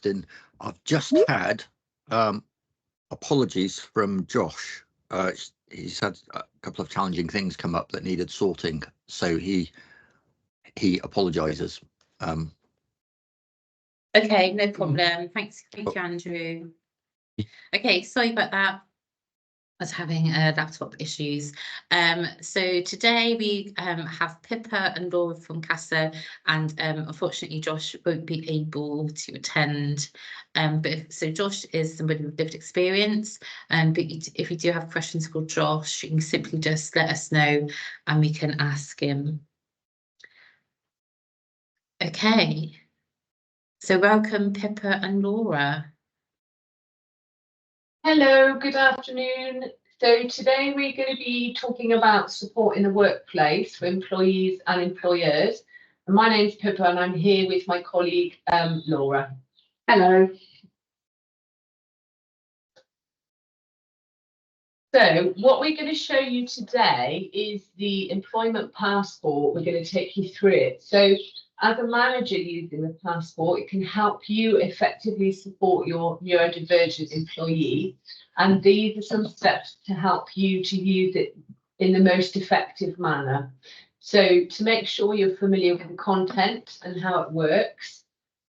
in. I've just had apologies from Josh. He's had a couple of challenging things come up that needed sorting, so he apologises. Okay, no problem. Thank you, Andrew. Okay, sorry about that. I was having laptop issues. So today we have Pippa and Laura from CASA, and unfortunately Josh won't be able to attend. So Josh is somebody with lived experience, but if you do have questions for Josh, you can simply just let us know and we can ask him. Okay, so welcome Pippa and Laura. Hello, good afternoon. So today we're going to be talking about support in the workplace for employees and employers. And my name's Pippa and I'm here with my colleague Laura. Hello. So what we're going to show you today is the employment passport. We're going to take you through it. So as a manager using the passport, it can help you effectively support your neurodivergent employee. And these are some steps to help you to use it in the most effective manner. So to make sure you're familiar with the content and how it works,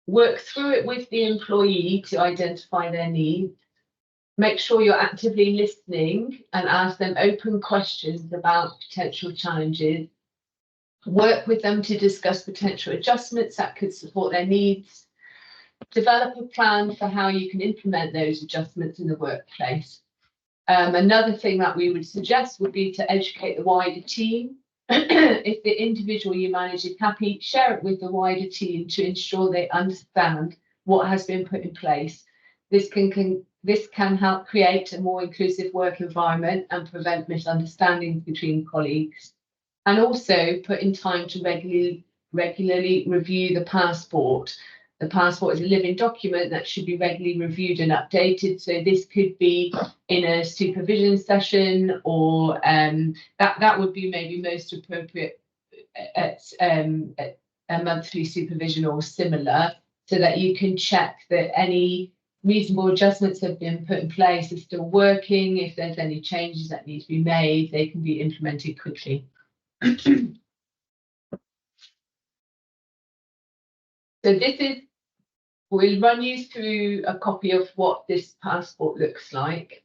work through it with the employee to identify their needs. Make sure you're actively listening and ask them open questions about potential challenges. Work with them to discuss potential adjustments that could support their needs. Develop a plan for how you can implement those adjustments in the workplace. Another thing that we would suggest would be to educate the wider team. If the individual you manage is happy, share it with the wider team to ensure they understand what has been put in place. This can help create a more inclusive work environment and prevent misunderstandings between colleagues. And also put in time to regularly review the passport. The passport is a living document that should be regularly reviewed and updated. So this could be in a supervision session, or that would be maybe most appropriate at a monthly supervision or similar, so that you can check that any reasonable adjustments have been put in place, are still working. If there's any changes that need to be made, they can be implemented quickly. So we'll run you through a copy of what this passport looks like.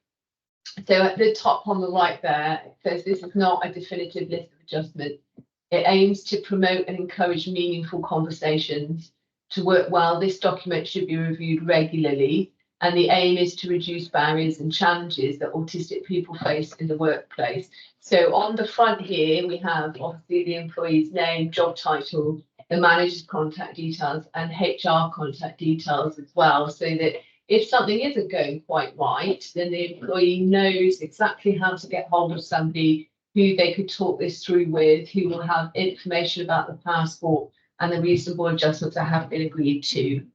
So at the top on the right there, it says this is not a definitive list of adjustments. It aims to promote and encourage meaningful conversations. To work well, this document should be reviewed regularly, and the aim is to reduce barriers and challenges that autistic people face in the workplace. So on the front here, we have obviously the employee's name, job title, the manager's contact details, and HR contact details as well, so that if something isn't going quite right, then the employee knows exactly how to get hold of somebody who they could talk this through with, who will have information about the passport and the reasonable adjustments that have been agreed to.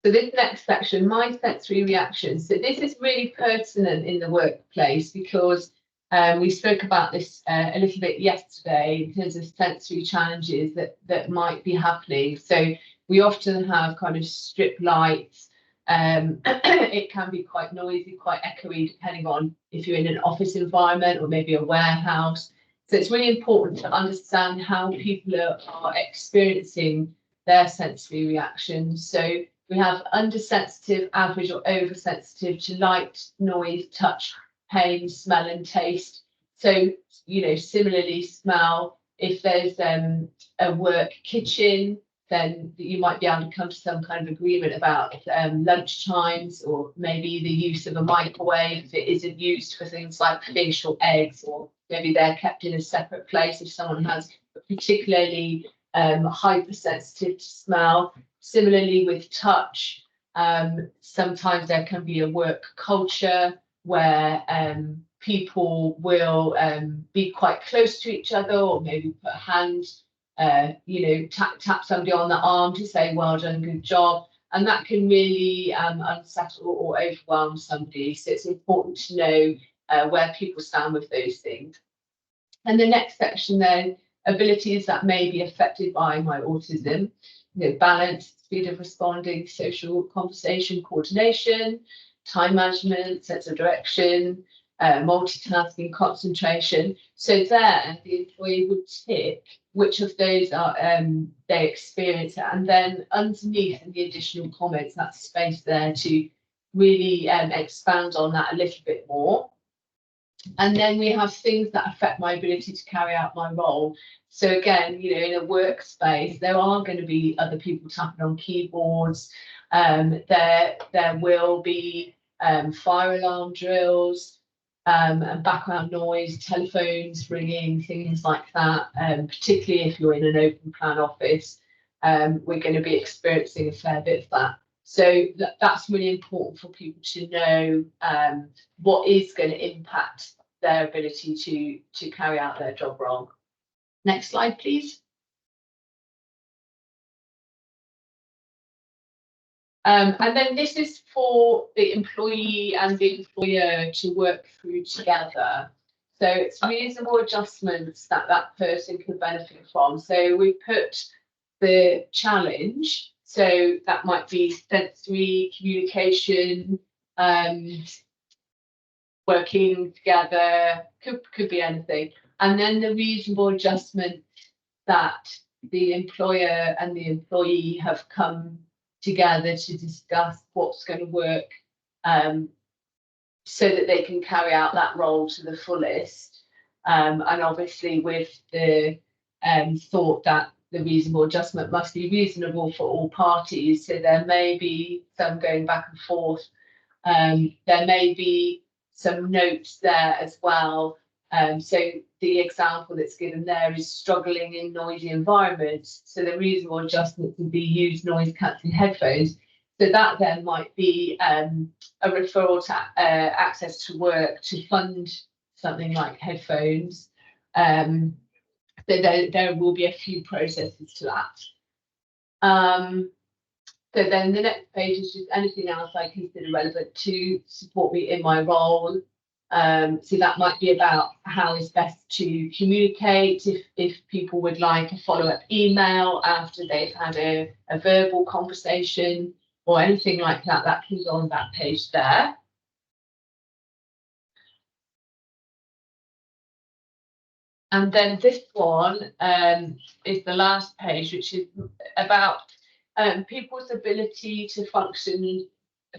So this next section, my sensory reactions. So this is really pertinent in the workplace because we spoke about this a little bit yesterday in terms of sensory challenges that might be happening. So we often have kind of strip lights. It can be quite noisy, quite echoey, depending on if you're in an office environment or maybe a warehouse. So it's really important to understand how people are experiencing their sensory reactions. So we have undersensitive, average or oversensitive to light, noise, touch, pain, smell and taste. So, similarly smell, if there's a work kitchen, then you might be able to come to some kind of agreement about lunch times, or maybe the use of a microwave if it isn't used for things like fish or eggs, or maybe they're kept in a separate place if someone has particularly hypersensitive to smell. Similarly with touch, sometimes there can be a work culture where people will be quite close to each other, or maybe put a hand, tap somebody on the arm to say, well done, good job. And that can really unsettle or overwhelm somebody. So it's important to know where people stand with those things. And the next section then, abilities that may be affected by my autism, balance, speed of responding, social conversation, coordination, time management, sense of direction, multitasking, concentration. So there, the employee would tick which of those are they experience, and then underneath in the additional comments, that's space there to really expand on that a little bit more. And then we have things that affect my ability to carry out my role. So again, in a workspace, there are going to be other people tapping on keyboards. There will be fire alarm drills, and background noise, telephones ringing, things like that. Particularly if you're in an open plan office, we're going to be experiencing a fair bit of that. So that's really important for people to know what is going to impact their ability to carry out their job role. Next slide, please. And then this is for the employee and the employer to work through together. So it's reasonable adjustments that that person can benefit from. So we put the challenge. So that might be sensory communication, working together, could be anything. And then the reasonable adjustment that the employer and the employee have come together to discuss what's going to work, so that they can carry out that role to the fullest. And obviously with the thought that the reasonable adjustment must be reasonable for all parties. So there may be some going back and forth. There may be some notes there as well. So the example that's given there is struggling in noisy environments. So the reasonable adjustment would be use noise cancelling headphones. So that then might be a referral to Access to Work to fund something like headphones. So there will be a few processes to that. So then the next page is just anything else I consider relevant to support me in my role. So that might be about how is best to communicate, if people would like a follow-up email after they've had a verbal conversation or anything like that, that can go on that page there. And then this one is the last page, which is about people's ability to function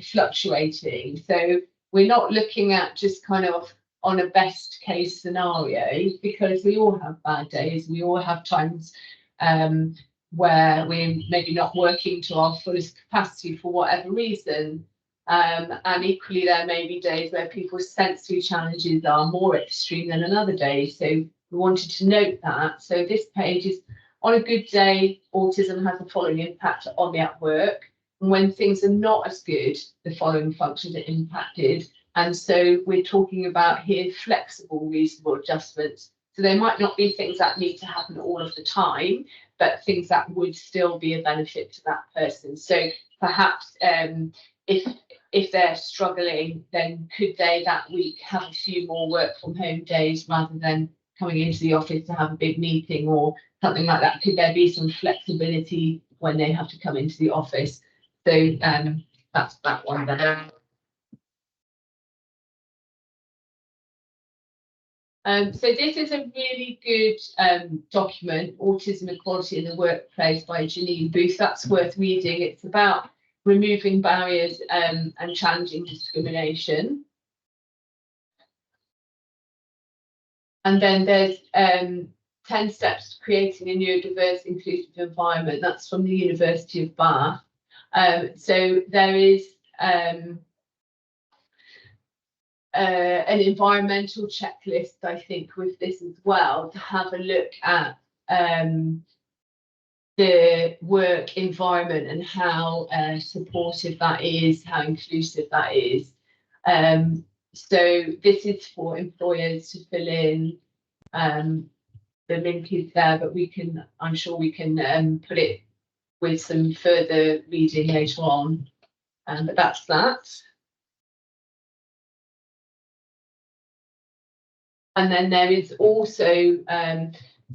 fluctuating. So we're not looking at just kind of on a best case scenario, because we all have bad days. We all have times where we're maybe not working to our fullest capacity for whatever reason. And equally, there may be days where people's sensory challenges are more extreme than another day. So we wanted to note that. So this page is, on a good day, autism has the following impact on me at work. And when things are not as good, the following functions are impacted. And so we're talking about here flexible, reasonable adjustments. So there might not be things that need to happen all of the time, but things that would still be a benefit to that person. So perhaps if they're struggling, then could they that week have a few more work from home days rather than coming into the office to have a big meeting or something like that? Could there be some flexibility when they have to come into the office? So that's that one there. So this is a really good document, Autism Equality in the Workplace by Janine Booth. That's worth reading. It's about removing barriers and challenging discrimination. And then there's 10 steps to creating a neurodiverse, inclusive environment. That's from the University of Bath. So there is an environmental checklist, I think, with this as well, to have a look at the work environment and how supportive that is, how inclusive that is. So this is for employers to fill in. The link is there, but I'm sure we can put it with some further reading later on. But that's that. And then there is also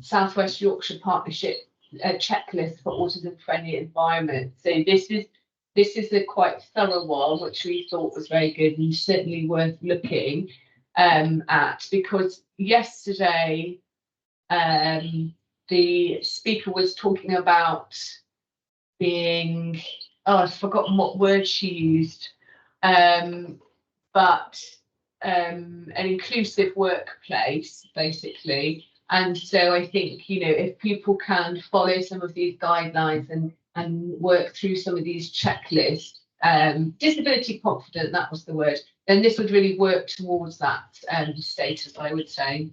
South West Yorkshire Partnership checklist for autism friendly environment. So this is a quite thorough one, which we thought was very good and certainly worth looking at, because yesterday the speaker was talking about being, I've forgotten what word she used, but an inclusive workplace, basically. And so I think, you know, if people can follow some of these guidelines and work through some of these checklists, disability confident, that was the word, then this would really work towards that status, I would say.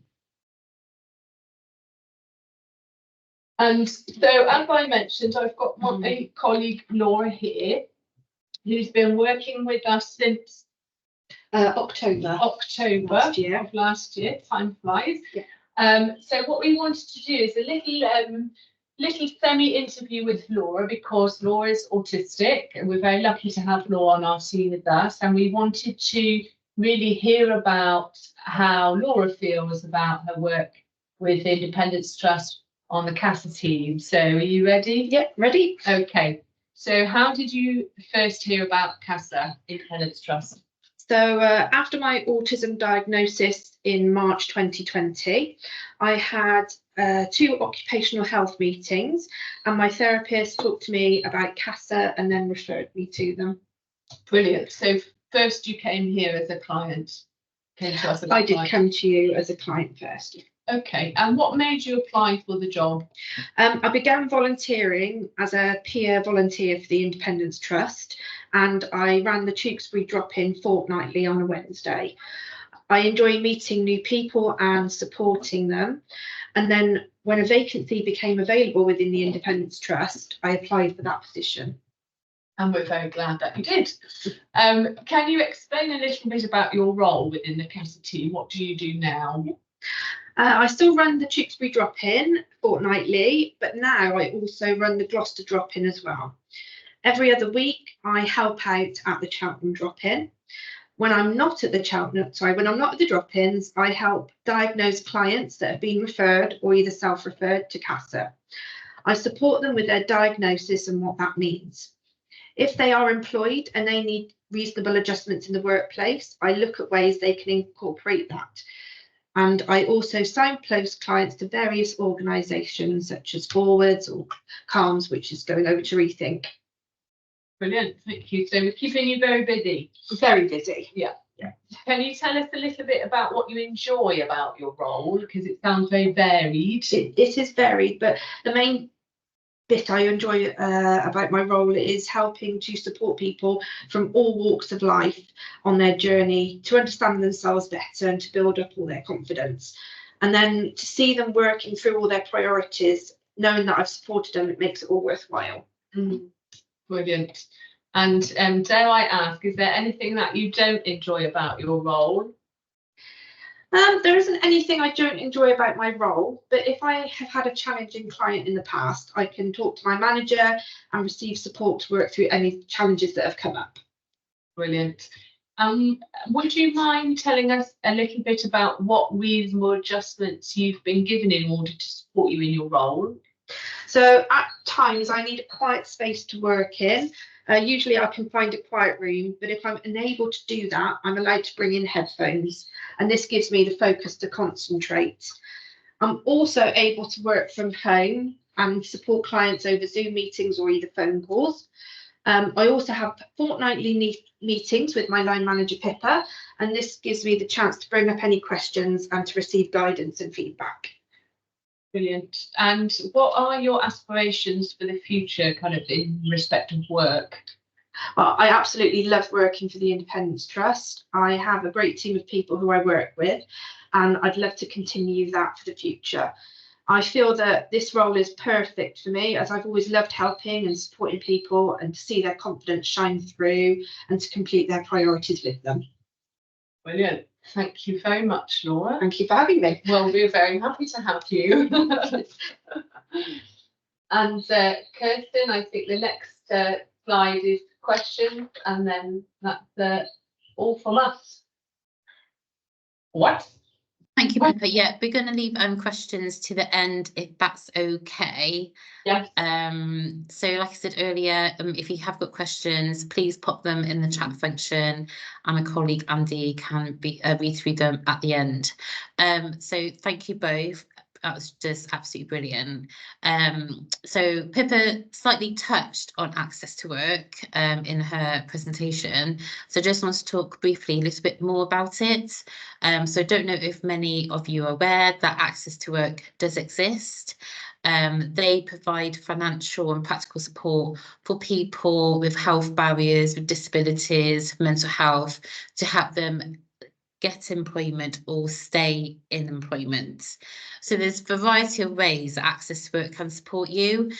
And so, as I mentioned, I've got my colleague Laura here, who's been working with us since October of last year. Time flies. Yeah. So what we wanted to do is a little semi-interview with Laura, because Laura is autistic, and we're very lucky to have Laura on our team with us. And we wanted to really hear about how Laura feels about her work with Independence Trust on the CASA team. So are you ready? Yep, ready. Okay. So how did you first hear about CASA, Independence Trust? So after my autism diagnosis in March 2020, I had 2 occupational health meetings, and my therapist talked to me about CASA and then referred me to them. Brilliant. So first you came here as a client, came to us as a client. I did come to you as a client first. Okay, and what made you apply for the job? I began volunteering as a peer volunteer for the Independence Trust, and I ran the Tewkesbury drop-in fortnightly on a Wednesday. I enjoy meeting new people and supporting them. And then when a vacancy became available within the Independence Trust, I applied for that position. And we're very glad that you did. Can you explain a little bit about your role within the CASA team? What do you do now? I still run the Tewkesbury drop-in fortnightly, but now I also run the Gloucester drop-in as well. Every other week, I help out at the Cheltenham drop-in. When I'm not at the drop-ins, I help diagnose clients that have been referred or either self-referred to CASA. I support them with their diagnosis and what that means. If they are employed and they need reasonable adjustments in the workplace, I look at ways they can incorporate that. And I also signpost clients to various organisations such as Forwards or CALMS, which is going over to Rethink. Brilliant, thank you. So we're keeping you very busy. Very busy. Yeah. Can you tell us a little bit about what you enjoy about your role? Because it sounds very varied. It is varied, but the main bit I enjoy about my role is helping to support people from all walks of life on their journey to understand themselves better and to build up all their confidence. And then to see them working through all their priorities, knowing that I've supported them, it makes it all worthwhile. Brilliant. And dare I ask, is there anything that you don't enjoy about your role? There isn't anything I don't enjoy about my role, but if I have had a challenging client in the past, I can talk to my manager and receive support to work through any challenges that have come up. Brilliant. Would you mind telling us a little bit about what reasonable adjustments you've been given in order to support you in your role? So at times I need a quiet space to work in. Usually I can find a quiet room, but if I'm unable to do that, I'm allowed to bring in headphones, and this gives me the focus to concentrate. I'm also able to work from home and support clients over Zoom meetings or either phone calls. I also have fortnightly meetings with my line manager Pippa, and this gives me the chance to bring up any questions and to receive guidance and feedback. Brilliant. And what are your aspirations for the future, kind of in respect of work? Well, I absolutely love working for the Independence Trust. I have a great team of people who I work with, and I'd love to continue that for the future. I feel that this role is perfect for me, as I've always loved helping and supporting people and to see their confidence shine through and to complete their priorities with them. Brilliant. Thank you very much, Laura. Thank you for having me. Well, we're very happy to have you. And Kirsten, I think the next slide is questions, and then that's all from us. What? Thank you, Pippa. Yeah, we're going to leave questions to the end if that's okay. Yes. So like I said earlier, if you have got questions, please pop them in the chat function, and my colleague Andy can read through them at the end. So thank you both. That was just absolutely brilliant. So Pippa slightly touched on access to work in her presentation. So just want to talk briefly a little bit more about it. So I don't know if many of you are aware that access to work does exist. They provide financial and practical support for people with health barriers, with disabilities, mental health, to help them get employment or stay in employment. So there's a variety of ways that access to work can support you.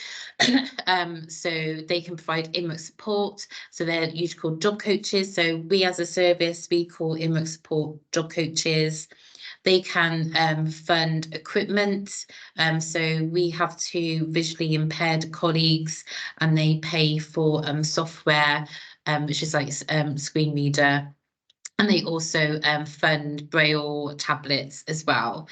So they can provide in-work support. So they're usually called job coaches. So we as a service, we call in-work support job coaches. They can fund equipment. So we have two visually impaired colleagues, and they pay for software, which is like screen reader. And they also fund Braille tablets as well.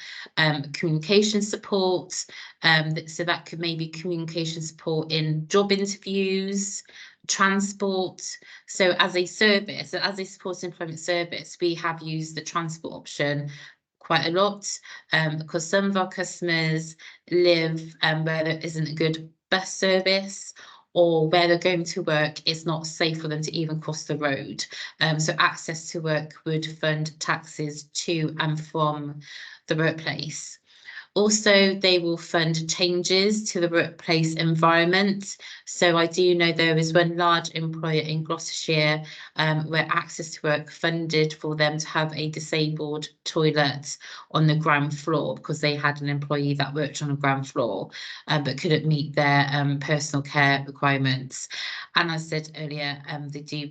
Communication support, so that could maybe communication support in job interviews, transport. So as a service, as a support employment service, we have used the transport option quite a lot, because some of our customers live where there isn't a good bus service, or where they're going to work, it's not safe for them to even cross the road. So access to work would fund taxis to and from the workplace. Also, they will fund changes to the workplace environment. So I do know there is one large employer in Gloucestershire where access to work funded for them to have a disabled toilet on the ground floor, because they had an employee that worked on the ground floor but couldn't meet their personal care requirements. And as I said earlier, they do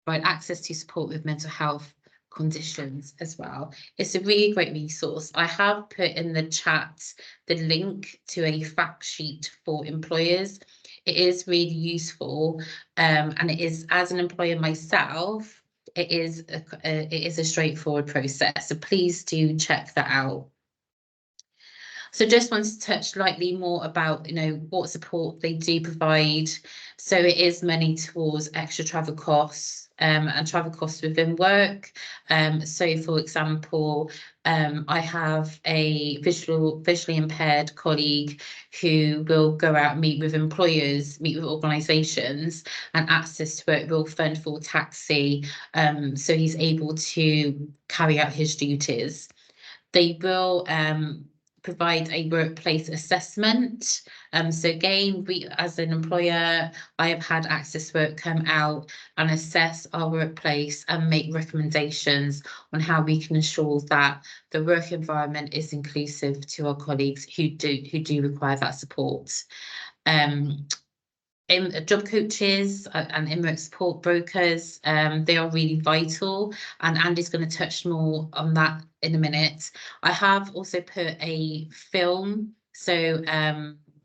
provide access to support with mental health conditions as well. It's a really great resource. I have put in the chat the link to a fact sheet for employers. It is really useful, and it is, as an employer myself, it is a straightforward process. So please do check that out. So just wanted to touch slightly more about, what support they do provide. So it is money towards extra travel costs and travel costs within work. So for example, I have a visually impaired colleague who will go out and meet with employers, meet with organisations, and access to work will fund for taxi. So he's able to carry out his duties. They will provide a workplace assessment. So again, we as an employer, I have had Access Work come out and assess our workplace and make recommendations on how we can ensure that the work environment is inclusive to our colleagues who do require that support. Job coaches and in-work support brokers, they are really vital, and Andy's going to touch more on that in a minute. I have also put a film, so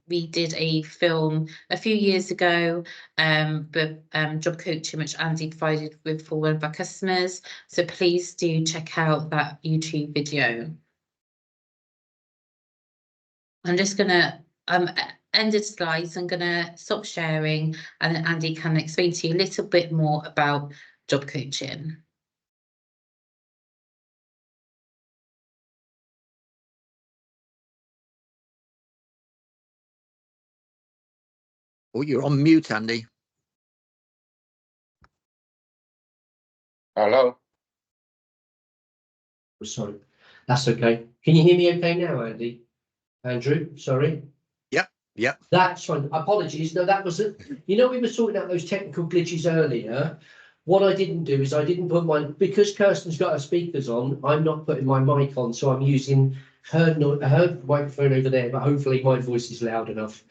we did a film a few years ago, but job coaching, which Andy provided with for one of our customers, so please do check out that YouTube video. I'm just going to end of slides. I'm going to stop sharing, and then Andy can explain to you a little bit more about job coaching. Oh, you're on mute, Andy. Hello. Sorry, that's okay. Can you hear me okay now, Andy? Andrew, sorry. Yep. That's fine. Apologies. No, that wasn't. We were sorting out those technical glitches earlier. What I didn't do is I didn't put because Kirsten's got her speakers on, I'm not putting my mic on, so I'm using her microphone over there, but hopefully my voice is loud enough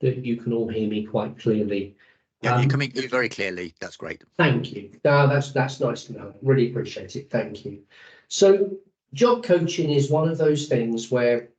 that you can all hear me quite clearly. Yeah, you're coming through very clearly. That's great. Thank you. That's nice to know. Really appreciate it. Thank you. So job coaching is one of those things where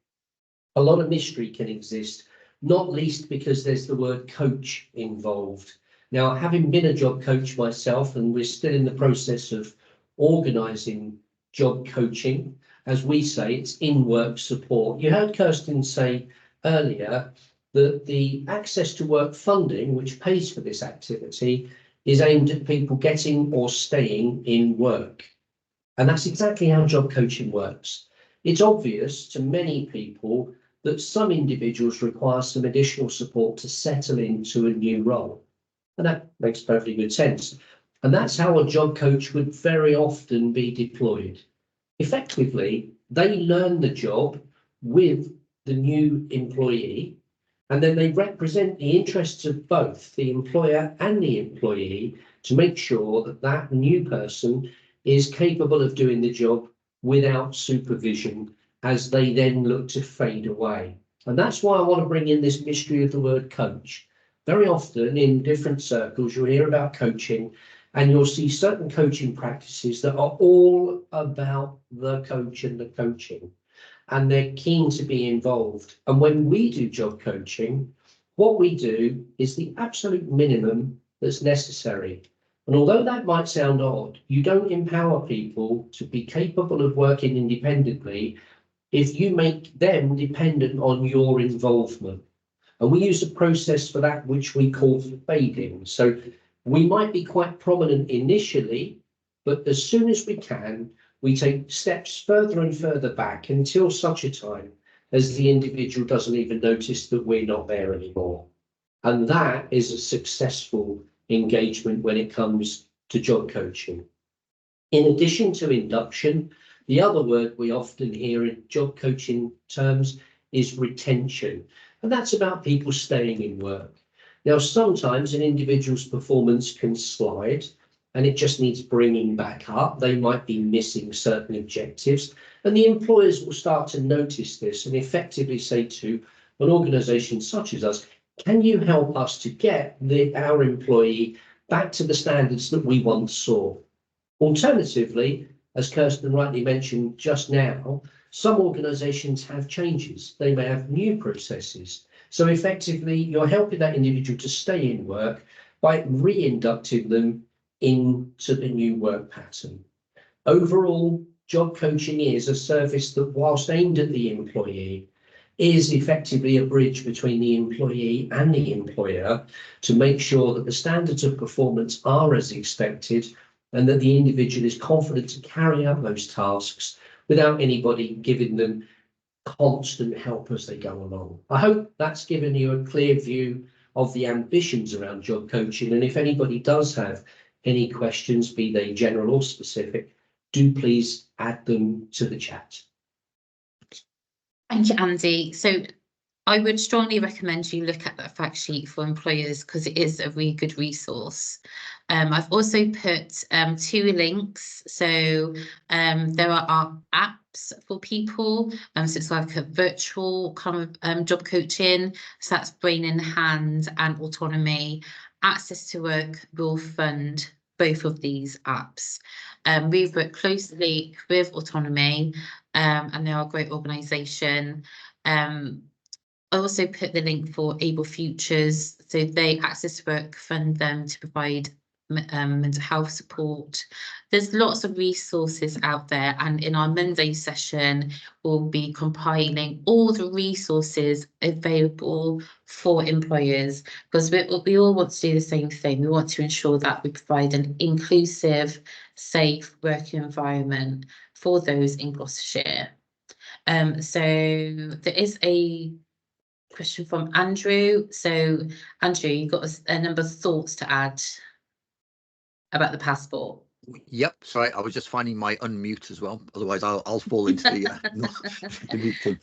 a lot of mystery can exist, not least because there's the word coach involved. Now, having been a job coach myself, and we're still in the process of organising job coaching, as we say, it's in-work support. You heard Kirsten say earlier that the access to work funding, which pays for this activity, is aimed at people getting or staying in work. And that's exactly how job coaching works. It's obvious to many people that some individuals require some additional support to settle into a new role. And that makes perfectly good sense. And that's how a job coach would very often be deployed. Effectively, they learn the job with the new employee, and then they represent the interests of both the employer and the employee to make sure that that new person is capable of doing the job without supervision as they then look to fade away. And that's why I want to bring in this mystery of the word coach. Very often in different circles, you'll hear about coaching, and you'll see certain coaching practices that are all about the coach and the coaching, and they're keen to be involved. And when we do job coaching, what we do is the absolute minimum that's necessary. And although that might sound odd, you don't empower people to be capable of working independently if you make them dependent on your involvement. And we use a process for that which we call fading. So we might be quite prominent initially, but as soon as we can, we take steps further and further back until such a time as the individual doesn't even notice that we're not there anymore. And that is a successful engagement when it comes to job coaching. In addition to induction, the other word we often hear in job coaching terms is retention. And that's about people staying in work. Now, sometimes an individual's performance can slide and it just needs bringing back up. They might be missing certain objectives, and the employers will start to notice this and effectively say to an organisation such as us, can you help us to get our employee back to the standards that we once saw? Alternatively, as Kirsten rightly mentioned just now, some organisations have changes. They may have new processes. So effectively, you're helping that individual to stay in work by re-inducting them into the new work pattern. Overall, job coaching is a service that, whilst aimed at the employee, is effectively a bridge between the employee and the employer to make sure that the standards of performance are as expected and that the individual is confident to carry out those tasks without anybody giving them constant help as they go along. I hope that's given you a clear view of the ambitions around job coaching, and if anybody does have any questions, be they general or specific, do please add them to the chat. Thank you, Andy. So I would strongly recommend you look at that fact sheet for employers because it is a really good resource. I've also put 2 links. So there are apps for people. So it's like a virtual kind of job coaching. So that's Brain in Hand and Autonomy. Access to Work will fund both of these apps. We've worked closely with Autonomy and they're a great organisation. I also put the link for Able Futures. So they Access to Work fund them to provide mental health support. There's lots of resources out there, and in our Monday session we'll be compiling all the resources available for employers, because we all want to do the same thing. We want to ensure that we provide an inclusive, safe working environment for those in Gloucestershire. So there is a question from Andrew. So Andrew, you've got a number of thoughts to add about the passport. Yep, sorry, I was just finding my unmute as well. Otherwise, I'll fall into the, the mute thing.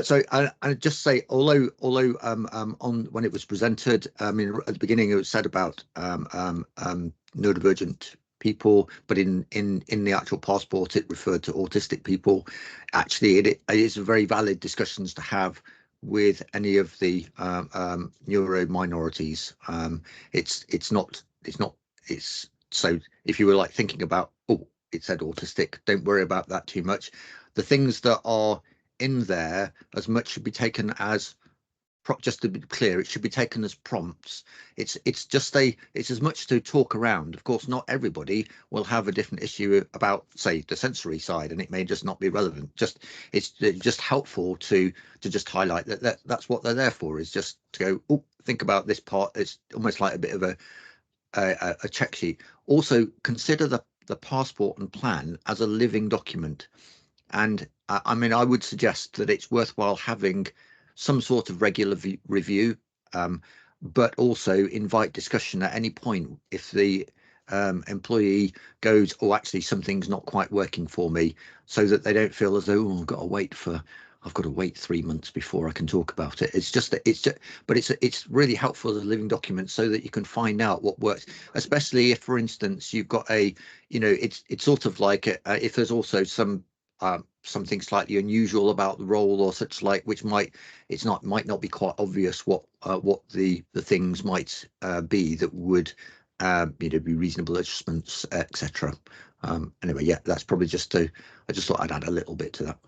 So I just say, although on when it was presented, I mean at the beginning it was said about neurodivergent people, but in the actual passport it referred to autistic people. Actually, it is a very valid discussions to have with any of the neuro minorities. It's so if you were like thinking about, oh, it said autistic, don't worry about that too much. The things that are in there as much should be taken as just to be clear, it should be taken as prompts. It's as much to talk around. Of course, not everybody will have a different issue about, say, the sensory side, and it may just not be relevant. It's just helpful to just highlight that's what they're there for, is just to go, oh, think about this part. It's almost like a bit of a check sheet. Also, consider the passport and plan as a living document. And I mean, I would suggest that it's worthwhile having some sort of regular review, but also invite discussion at any point if the employee goes, oh, actually something's not quite working for me, so that they don't feel as though, oh, I've got to wait 3 months before I can talk about it. But it's really helpful as a living document, so that you can find out what works, especially if, for instance, you've got it's sort of like if there's also something slightly unusual about the role or such like, which might not be quite obvious what the things might be that would be reasonable adjustments, etc. Anyway, yeah, that's probably I just thought I'd add a little bit to that.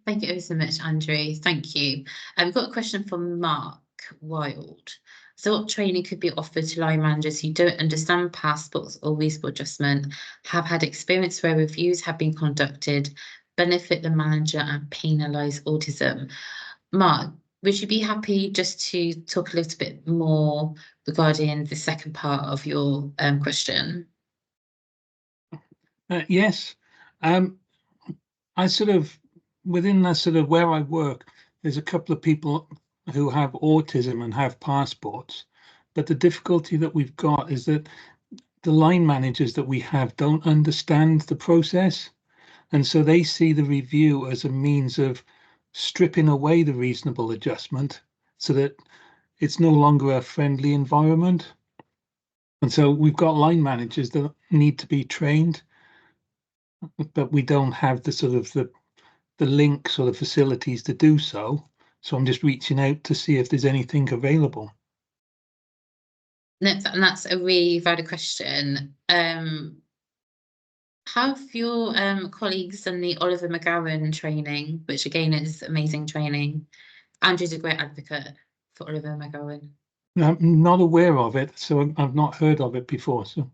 Thank you ever so much, Andrew. Thank you. We've got a question from Mark Wild. So what training could be offered to line managers who don't understand passports or reasonable adjustment, have had experience where reviews have been conducted, benefit the manager and penalise autism? Mark, would you be happy just to talk a little bit more regarding the second part of your question? Yes. I sort of, within that sort of where I work, there's a couple of people who have autism and have passports, but the difficulty that we've got is that the line managers that we have don't understand the process, and so they see the review as a means of stripping away the reasonable adjustment so that it's no longer a friendly environment. And so we've got line managers that need to be trained, but we don't have the sort of the links or the facilities to do so. So I'm just reaching out to see if there's anything available. And that's a really valid question. Have your colleagues done the Oliver McGowan training, which again is amazing training? Andrew's a great advocate for Oliver McGowan. I'm not aware of it, so I've not heard of it before. So.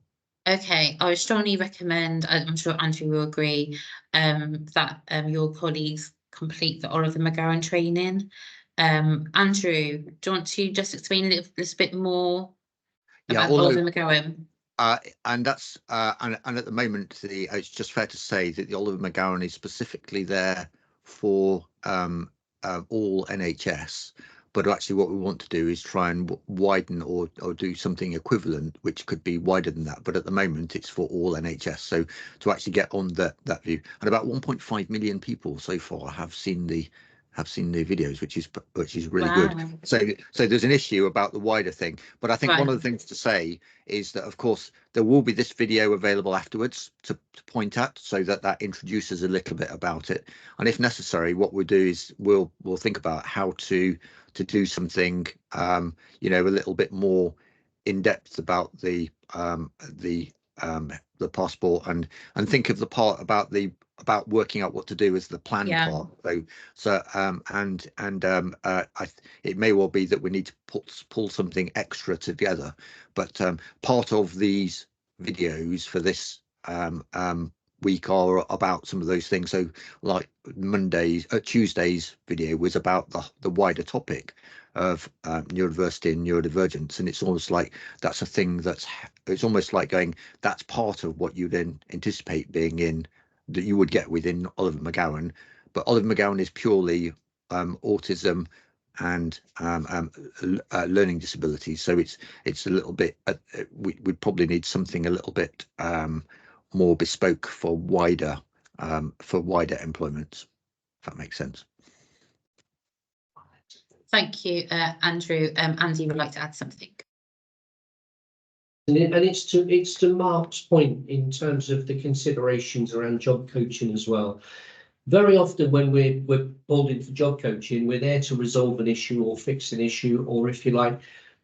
Okay, I would strongly recommend, I'm sure Andrew will agree, that your colleagues complete the Oliver McGowan training. Andrew, do you want to just explain a little bit more about Oliver McGowan? And that's and at the moment, it's just fair to say that the Oliver McGowan is specifically there for all NHS. But actually what we want to do is try and widen or do something equivalent, which could be wider than that. But at the moment, it's for all NHS. So to actually get on that view, and about 1.5 million people so far have seen the videos, which is really good. So there's an issue about the wider thing. But I think one of the things to say is that, of course, there will be this video available afterwards to point at, so that introduces a little bit about it. And if necessary, what we'll do is we'll think about how to do something a little bit more in depth about the passport, and think of the part about working out what to do as the plan part. It may well be that we need to pull something extra together, but part of these videos for this week are about some of those things. So like Tuesday's video was about the wider topic of neurodiversity and neurodivergence, and it's almost like that's a thing it's almost like going, that's part of what you then anticipate being in, that you would get within Oliver McGowan. But Oliver McGowan is purely autism and learning disabilities, so it's a little bit we'd probably need something a little bit more bespoke for wider employments, if that makes sense. Thank you, Andrew. Andy would like to add something. And it's to Mark's point in terms of the considerations around job coaching as well. Very often when we're pulled in for job coaching, we're there to resolve an issue or fix an issue, or if you like,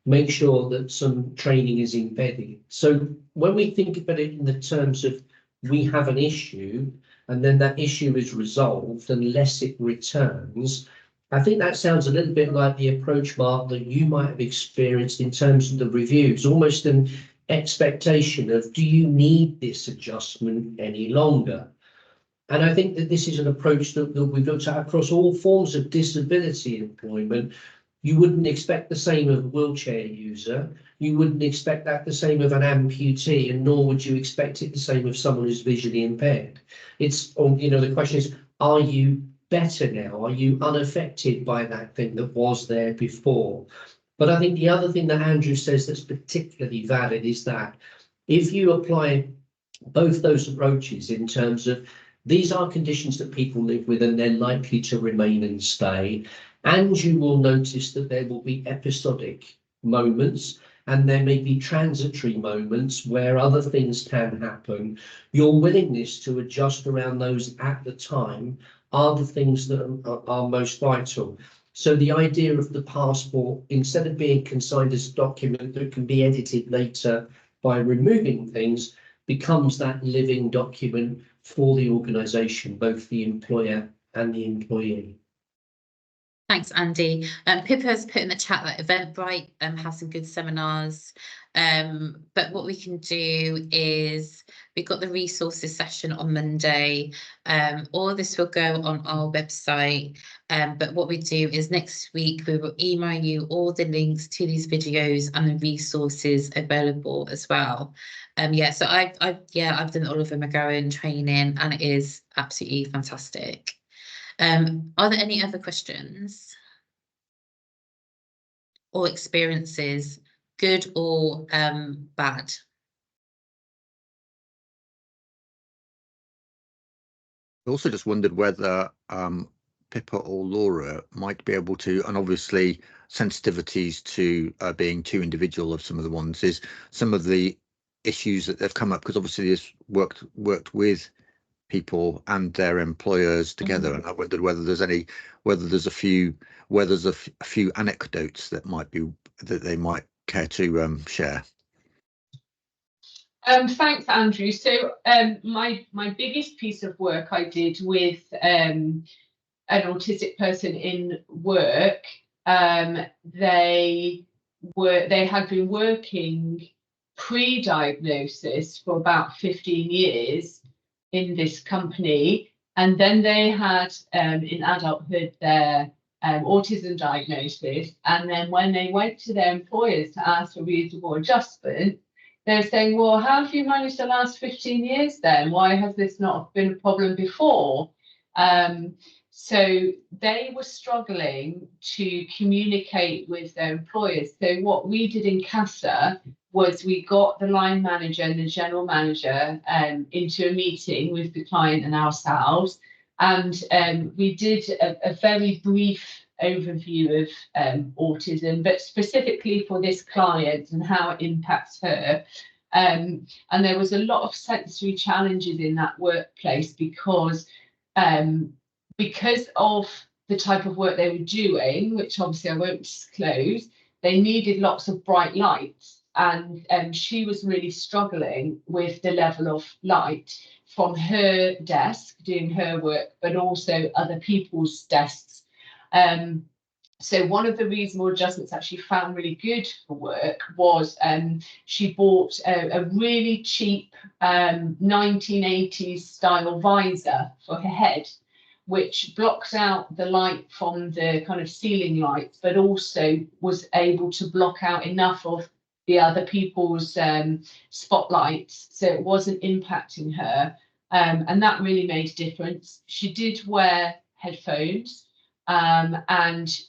make sure that some training is embedded. So when we think about it in the terms of we have an issue and then that issue is resolved unless it returns, I think that sounds a little bit like the approach, Mark, that you might have experienced in terms of the reviews, almost an expectation of, do you need this adjustment any longer? And I think that this is an approach that we've looked at across all forms of disability employment. You wouldn't expect the same of a wheelchair user. You wouldn't expect that the same of an amputee, and nor would you expect it the same of someone who's visually impaired. It's, you know, the question is, are you better now? Are you unaffected by that thing that was there before? But I think the other thing that Andrew says that's particularly valid is that if you apply both those approaches in terms of these are conditions that people live with and they're likely to remain and stay, and you will notice that there will be episodic moments and there may be transitory moments where other things can happen, your willingness to adjust around those at the time are the things that are most vital. So the idea of the passport, instead of being consigned as a document that can be edited later by removing things, becomes that living document for the organisation, both the employer and the employee. Thanks, Andy. Pippa's put in the chat that Eventbrite has some good seminars. But what we can do is we've got the resources session on Monday. All this will go on our website. But what we do is next week we will email you all the links to these videos and the resources available as well. Yeah, so I've done Oliver McGowan training and it is absolutely fantastic. Are there any other questions or experiences, good or bad? I also just wondered whether Pippa or Laura might be able to, and obviously sensitivities to being too individual of some of the ones, is some of the issues that they've come up, because obviously this worked with people and their employers together, and I wondered whether there's a few anecdotes that they might care to share. Thanks, Andrew. So my biggest piece of work I did with an autistic person in work, they had been working pre-diagnosis for about 15 years in this company, and then they had in adulthood their autism diagnosis, and then when they went to their employers to ask for reasonable adjustment, they're saying, well, how have you managed the last 15 years then? Why has this not been a problem before? So they were struggling to communicate with their employers. So what we did in CASA was we got the line manager and the general manager into a meeting with the client and ourselves. And we did a very brief overview of autism, but specifically for this client and how it impacts her. And there was a lot of sensory challenges in that workplace because of the type of work they were doing, which obviously I won't disclose, they needed lots of bright lights. And she was really struggling with the level of light from her desk doing her work, but also other people's desks. So one of the reasonable adjustments that she found really good for work was she bought a really cheap 1980s style visor for her head, which blocks out the light from the kind of ceiling lights, but also was able to block out enough of the other people's spotlights, so it wasn't impacting her, and that really made a difference. She did wear headphones, and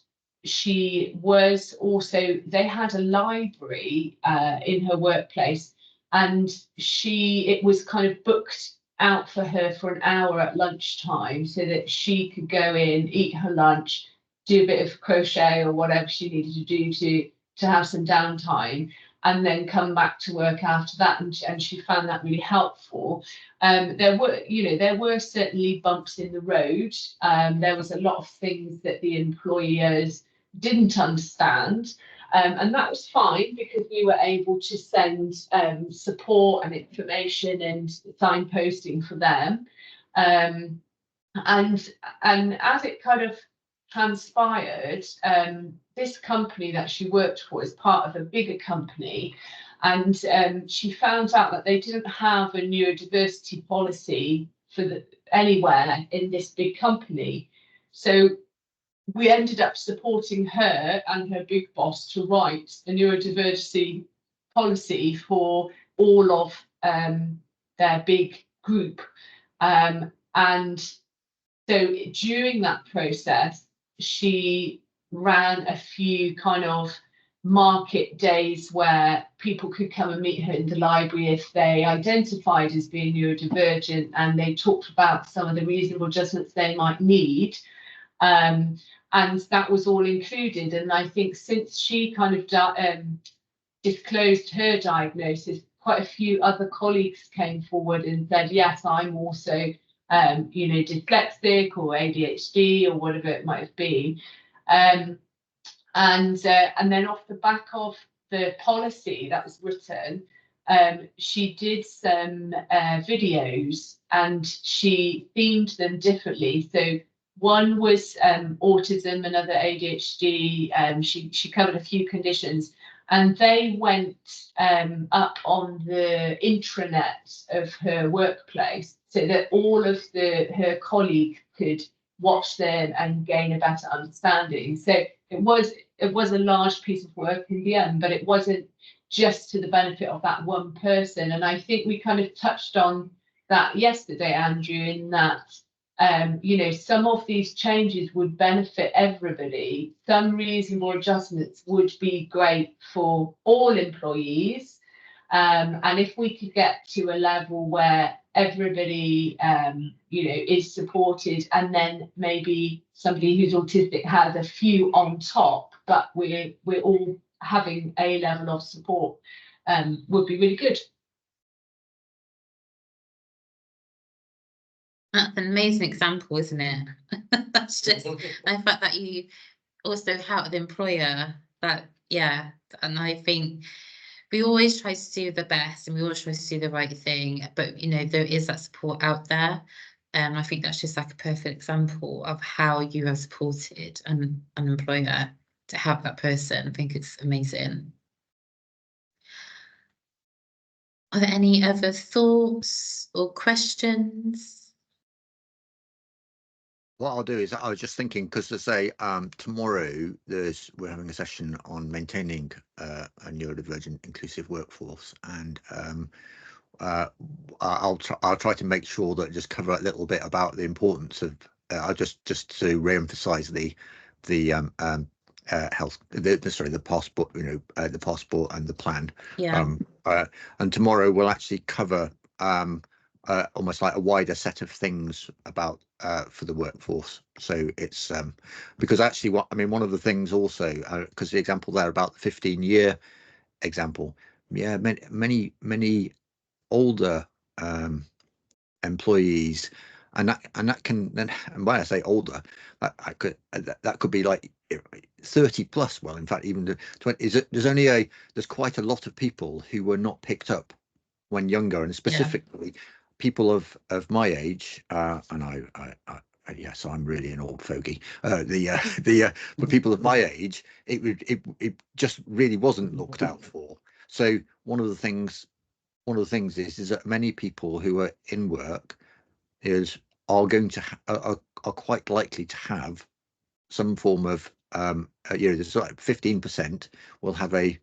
she was also, they had a library in her workplace, and it was kind of booked out for her for an hour at lunchtime so that she could go in, eat her lunch, do a bit of crochet or whatever she needed to do to have some downtime, and then come back to work after that. And she found that really helpful. There were certainly bumps in the road. There was a lot of things that the employers didn't understand. And that was fine because we were able to send support and information and signposting for them. And as it kind of transpired, this company that she worked for is part of a bigger company, and she found out that they didn't have a neurodiversity policy for anywhere in this big company. So we ended up supporting her and her big boss to write a neurodiversity policy for all of their big group. And so during that process, she ran a few kind of market days where people could come and meet her in the library if they identified as being neurodivergent, and they talked about some of the reasonable adjustments they might need. And that was all included. And I think since she kind of disclosed her diagnosis, quite a few other colleagues came forward and said, yes, I'm also dyslexic or ADHD or whatever it might have been. And then off the back of the policy that was written, she did some videos, and she themed them differently. So one was autism, another ADHD. She covered a few conditions, and they went up on the intranet of her workplace, so that all of her colleagues could watch them and gain a better understanding. So it was a large piece of work in the end, but it wasn't just to the benefit of that one person. And I think we kind of touched on that yesterday, Andrew, in that some of these changes would benefit everybody. Some reasonable adjustments would be great for all employees. And if we could get to a level where everybody, is supported, and then maybe somebody who's autistic has a few on top, but we're all having a level of support, would be really good. That's an amazing example, isn't it? That's just the fact that you also help the employer. That, yeah, and I think we always try to do the best, and we always try to do the right thing, but there is that support out there, and I think that's just like a perfect example of how you have supported an employer to have that person. I think it's amazing. Are there any other thoughts or questions? What I'll do is, I was just thinking, because to say tomorrow we're having a session on maintaining a neurodivergent inclusive workforce, and I'll try to make sure that just cover a little bit about the importance of I'll just to re-emphasize the health, the passport, the passport and the plan. Yeah. And tomorrow we'll actually cover almost like a wider set of things about for the workforce. So it's because actually one of the things also, because the example there about the 15-year example, yeah, many older employees, and that can then, and when I say older, that could be like 30 plus. Well, in fact, even 20. There's quite a lot of people who were not picked up when younger, and specifically people of my age, and I yes, I'm really an old fogey. For people of my age, it just really wasn't looked out for. So one of the things is that many people who are in work are going to are quite likely to have some form of there's like 15% will have a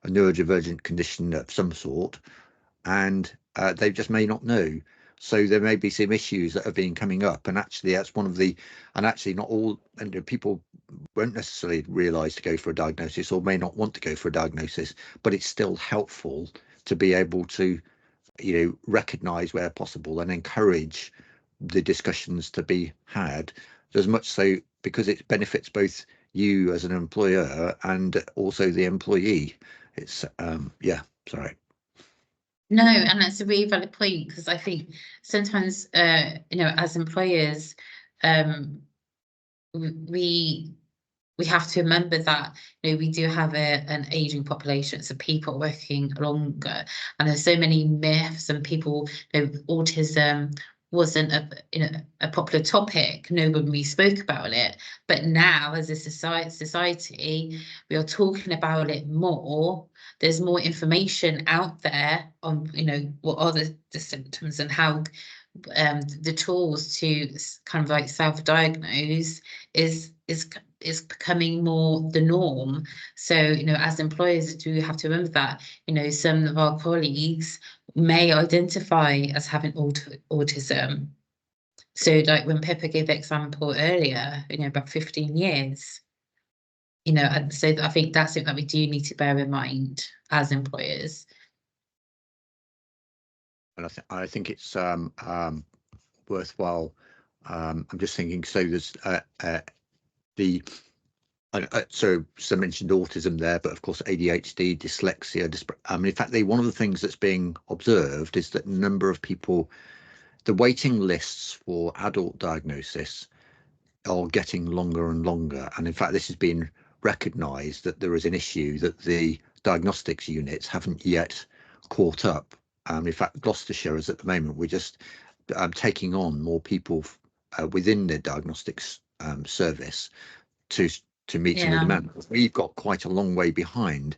neurodivergent condition of some sort, and they just may not know. So there may be some issues that have been coming up, and actually that's one of the, and actually not all, and people won't necessarily realise to go for a diagnosis, or may not want to go for a diagnosis, but it's still helpful to be able to recognise where possible and encourage the discussions to be had, as much so because it benefits both you as an employer and also the employee. It's sorry. No, and that's a really valid point, because I think sometimes as employers, we have to remember that we do have an aging population, so people working longer, and there's so many myths, and people autism wasn't a popular topic. No one really spoke about it. But now, as a society, we are talking about it more. There's more information out there on, what are the symptoms and how the tools to kind of like self-diagnose is becoming more the norm. So, as employers, do have to remember that, some of our colleagues may identify as having autism. So like when Pippa gave the example earlier, about 15 years, and so I think that's something that we do need to bear in mind as employers. And I think it's worthwhile. I'm just thinking, so there's so some mentioned autism there, but of course ADHD, dyslexia. In fact, one of the things that's being observed is that number of people, the waiting lists for adult diagnosis are getting longer and longer. And in fact, this has been recognised that there is an issue that the diagnostics units haven't yet caught up. In fact, Gloucestershire is at the moment, we're just taking on more people within the diagnostics service to meeting the demand. We've got quite a long way behind,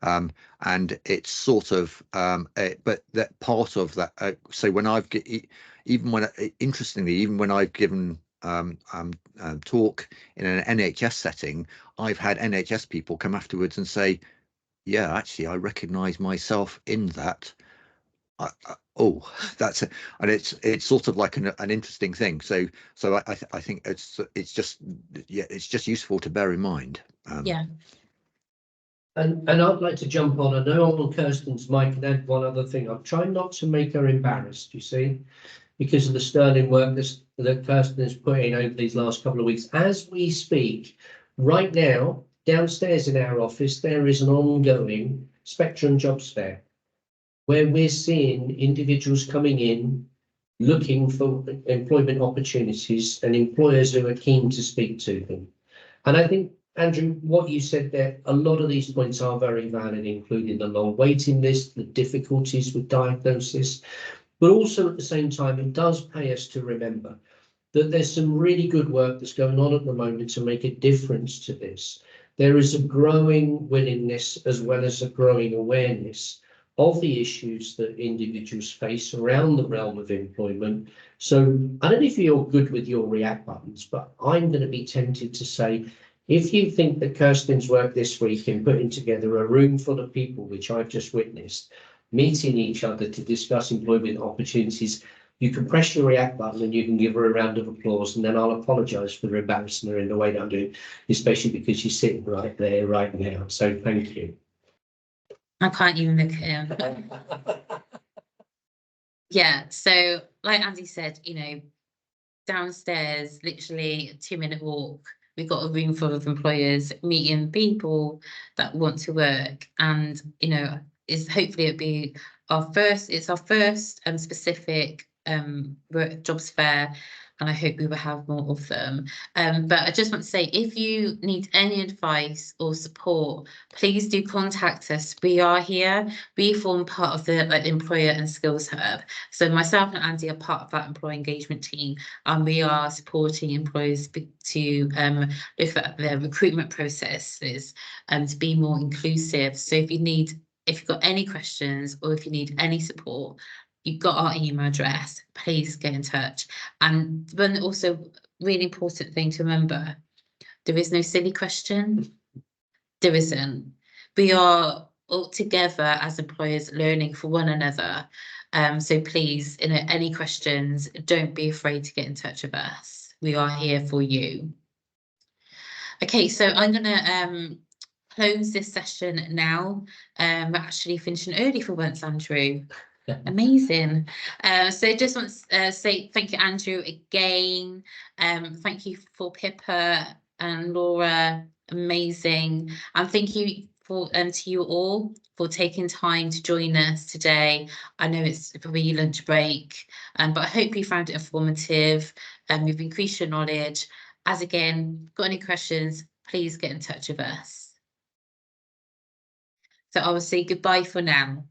and it's sort of but that part of that. So when interestingly, when I've given talk in an NHS setting, I've had NHS people come afterwards and say, yeah, actually I recognise myself in that. Oh, that's it. And it's sort of like an interesting thing. So I think it's just useful to bear in mind. Yeah. And I'd like to jump on. I know I'm on Kirsten's mic and add one other thing. I'm trying not to make her embarrassed, you see, because of the sterling work that Kirsten has put in over these last couple of weeks. As we speak, right now, downstairs in our office, there is an ongoing Spectrum Jobs Fair, where we're seeing individuals coming in, looking for employment opportunities and employers who are keen to speak to them. And I think, Andrew, what you said there, a lot of these points are very valid, including the long waiting list, the difficulties with diagnosis, but also at the same time, it does pay us to remember that there's some really good work that's going on at the moment to make a difference to this. There is a growing willingness as well as a growing awareness of the issues that individuals face around the realm of employment. So I don't know if you're good with your react buttons, but I'm going to be tempted to say, if you think that Kirsten's work this week in putting together a room full of people, which I've just witnessed, meeting each other to discuss employment opportunities, you can press your react button and you can give her a round of applause, and then I'll apologise for embarrassing her in the way that I'm doing, especially because she's sitting right there right now. So thank you. I can't even look at him. Yeah, so like Andy said, downstairs, literally a 2-minute walk, we've got a room full of employers meeting people that want to work, and hopefully it'll be our first specific jobs fair, and I hope we will have more of them. But I just want to say, if you need any advice or support, please do contact us. We are here. We form part of the Employer and Skills Hub. So myself and Andy are part of that employee engagement team, and we are supporting employers to look at their recruitment processes and to be more inclusive. So if you've got any questions or if you need any support, you've got our email address, please get in touch. And then also, really important thing to remember, there is no silly question. There isn't. We are all together as employers learning for one another. So please, any questions, don't be afraid to get in touch with us. We are here for you. Okay, so I'm going to close this session now. We're actually finishing early for once, Andrew. Amazing. So just want to say thank you, Andrew, again. Thank you for Pippa and Laura. Amazing. And thank you to you all for taking time to join us today. I know it's probably your lunch break, but I hope you found it informative. You've increased your knowledge. As again, got any questions, please get in touch with us. So I will say goodbye for now.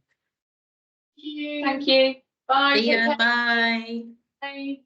Thank you. Bye. See ya. Bye. Bye.